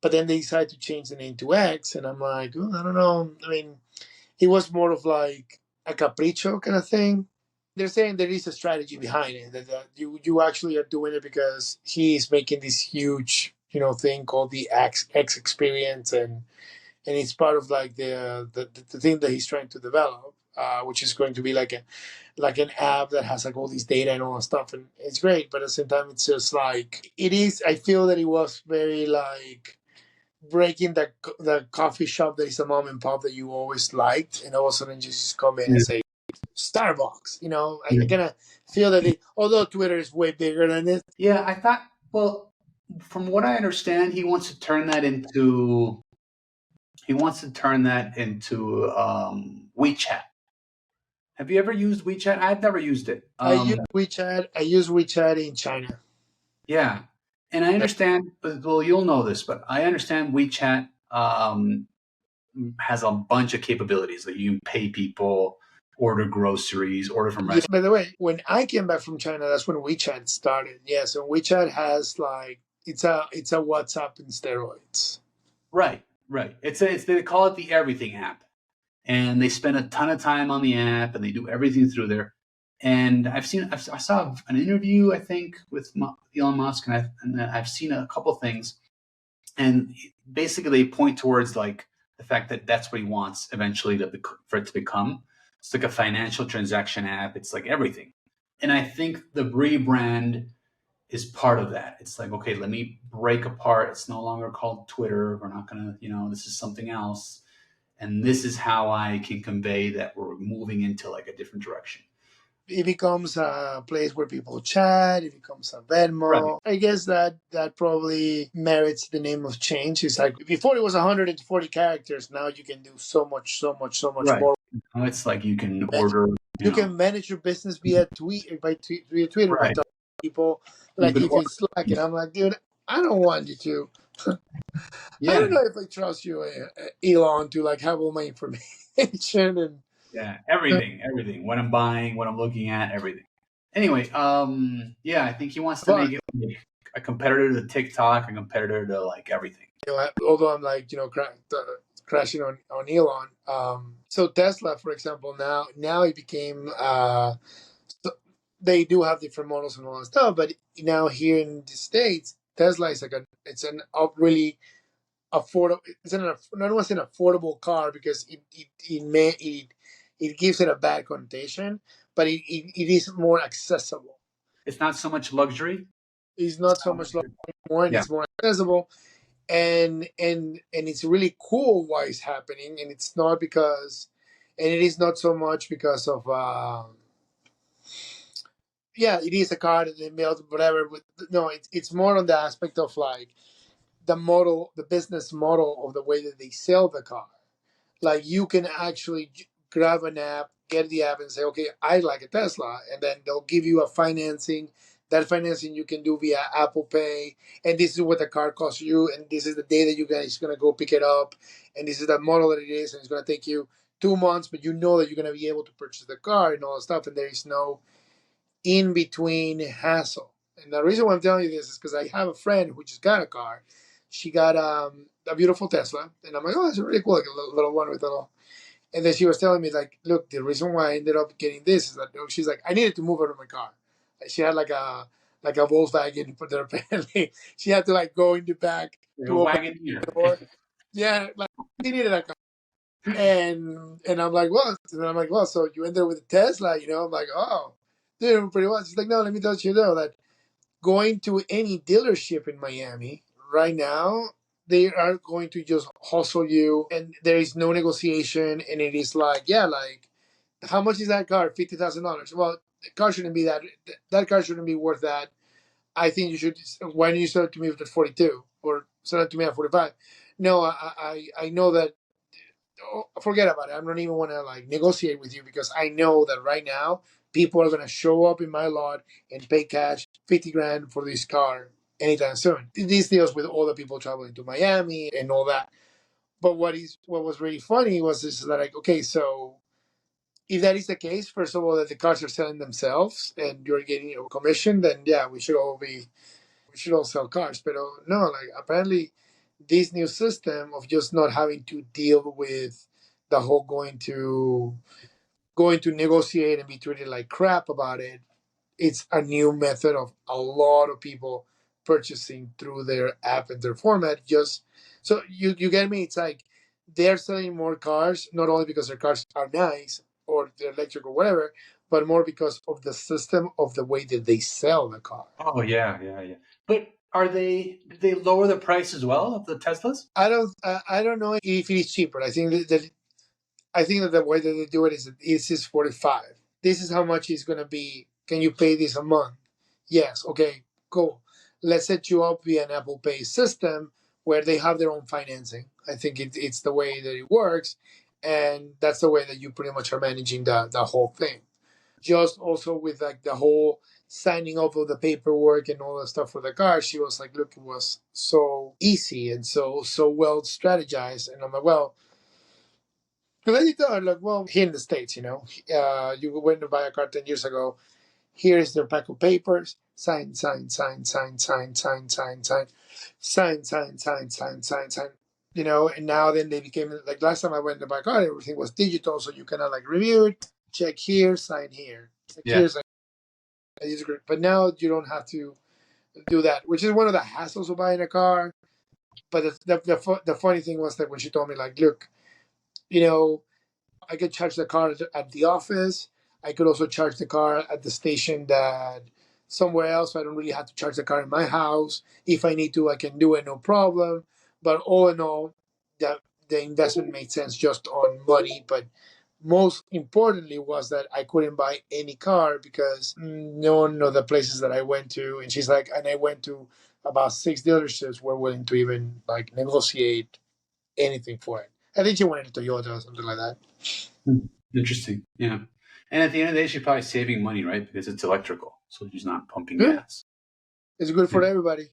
Speaker 3: But then they decide to change the name to X, and I'm like, oh, I don't know. I mean, it was more of like a capricho kind of thing. They're saying there is a strategy behind it, that you actually are doing it because he's making this huge thing called the X experience, and it's part of like the thing that he's trying to develop, which is going to be like an app that has like all these data and all that stuff, and it's great. But at the same time, it's just like it is. I feel that it was very like breaking the coffee shop that is a mom and pop that you always liked, and all of a sudden just come in and
Speaker 1: Yeah.
Speaker 3: say Starbucks. I
Speaker 1: Yeah.
Speaker 3: kind of feel that although Twitter is way bigger than this.
Speaker 1: Yeah, I thought, well, from what I understand, he wants to turn that into WeChat. Have you ever used WeChat? I've never used it.
Speaker 3: I use WeChat. I use WeChat in China.
Speaker 1: Yeah, and I understand. Well, you'll know this, but I understand WeChat has a bunch of capabilities. Like you can pay people, order groceries, order from
Speaker 3: Yeah,
Speaker 1: restaurants.
Speaker 3: by the way, when I came back from China, that's when WeChat started. Yeah, so WeChat has like it's a WhatsApp in steroids.
Speaker 1: Right, right. It's they call it the everything app, and they spend a ton of time on the app, and they do everything through there. And I saw an interview, I think, with Elon Musk, and I've seen a couple things, and basically they point towards like the fact that that's what he wants eventually for it to become. It's like a financial transaction app. It's like everything, and I think the rebrand is part of that. It's like, okay, let me break apart. It's no longer called Twitter. We're not gonna, this is something else, and this is how I can convey that we're moving into like a different direction.
Speaker 3: It becomes a place where people chat. It becomes a
Speaker 1: Right.
Speaker 3: Venmo. I guess that probably merits the name of change. It's like before it was 140 characters. Now you can do so much, so much, so much
Speaker 1: Right.
Speaker 3: more.
Speaker 1: Now it's like you can order.
Speaker 3: You can manage your business via Twitter by
Speaker 1: Right.
Speaker 3: talking to people.
Speaker 1: You
Speaker 3: Like
Speaker 1: can
Speaker 3: if
Speaker 1: order.
Speaker 3: it's Slack, and I'm like, dude, I don't want you to. I
Speaker 1: Yeah.
Speaker 3: don't know if I trust you, Elon, to like have all my information and.
Speaker 1: Yeah. Everything. What I'm buying, what I'm looking at, everything. Anyway, yeah, I think he wants to
Speaker 3: But
Speaker 1: make it like a competitor to TikTok, a competitor to like everything.
Speaker 3: although I'm like crashing on Elon. So Tesla, for example, now it became so they do have different models and all that stuff, but now here in the States, Tesla is like it's an really affordable. It's not was an affordable car because it gives it a bad connotation, but it is more accessible.
Speaker 1: It's not so much luxury.
Speaker 3: It's not so much like more, and
Speaker 1: Yeah.
Speaker 3: it's more accessible. And it's really cool why it's happening, and it's not because, and it is not so much because of yeah, it is a car that they built whatever, but no, it's more on the aspect of like the business model of the way that they sell the car. Like you can actually grab an app, get the app, and say, okay, I like a Tesla, and then they'll give you a financing. That financing you can do via Apple Pay, and this is what the car costs you, and this is the day that you guys gonna go pick it up, and this is the model that it is, and it's gonna take you 2 months, but you know that you're gonna be able to purchase the car and all that stuff, and there is no in between hassle. And the reason why I'm telling you this is because I have a friend who just got a car. She got a beautiful Tesla, and I'm like, oh, it's really cool, like a little one with a little. And then she was telling me like, look, the reason why I ended up getting this is that she's like, I needed to move out of my car. She had like a Volkswagen, but apparently she had to like go in the back
Speaker 1: Like a
Speaker 3: to open
Speaker 1: Wagoneer.
Speaker 3: the door. Yeah, like she needed a car. And I'm like, well, so you ended up with a Tesla, I'm like, oh, dude, pretty well. She's like, no, let me tell you though that going to any dealership in Miami right now, they are going to just hustle you, and there is no negotiation, and it is like, yeah, like how much is that car? $50,000. Well, the car shouldn't be that. That car shouldn't be worth that. I think you should. Why don't you sell it to me at 42 or sell it to me at 45? No, I know that. Oh, forget about it. I don't even want to like negotiate with you because I know that right now people are gonna show up in my lot and pay cash 50 grand for this car anytime soon. This deals with all the people traveling to Miami and all that. But what was really funny was this that like, okay, so if that is the case, first of all, that the cars are selling themselves and you're getting a commission, then yeah, we should all sell cars. But no, like apparently this new system of just not having to deal with the whole going to going to negotiate and be treated like crap about it. It's a new method of a lot of people purchasing through their app and their format. Just so you get me, it's like they're selling more cars, not only because their cars are nice or they're electric or whatever, but more because of the system of the way that they sell the car.
Speaker 1: Oh yeah. But did they lower the price as well of the Teslas?
Speaker 3: I don't know if it is cheaper. I think that the way that they do it is this is 45. This is how much it's gonna be. Can you pay this a month? Yes. Okay. Cool. Let's set you up via an Apple Pay system where they have their own financing. I think it's the way that it works, and that's the way that you pretty much are managing the whole thing. Just also with like the whole signing off of the paperwork and all the stuff for the car, she was like, "Look, it was so easy and so well strategized." And I'm like, "Well." Because I thought, like, well, here in the States, you went to buy a car 10 years ago. Here's their pack of papers. Sign, sign, sign, sign, sign, sign, sign, sign, sign, sign, sign, sign, sign, sign. And now then they became, like, last time I went to buy a car, everything was digital. So you kind of, like, review it, check here, sign here. Check
Speaker 1: Yeah.
Speaker 3: here, sign here. But now you don't have to do that, which is one of the hassles of buying a car. But the funny thing was that when she told me, like, look, I could charge the car at the office. I could also charge the car at the station that somewhere else. So I don't really have to charge the car in my house. If I need to, I can do it, no problem. But all in all, the investment made sense just on money. But most importantly was that I couldn't buy any car because none of the places that I went to, and she's like, and I went to about 6 dealerships were willing to even like negotiate anything for it. I think she went to Toyota or something like that.
Speaker 1: Interesting. Yeah. And at the end of the day, she's probably saving money, right? Because it's electrical. So she's not pumping
Speaker 3: Yeah.
Speaker 1: gas.
Speaker 3: It's good for
Speaker 1: Yeah.
Speaker 3: everybody.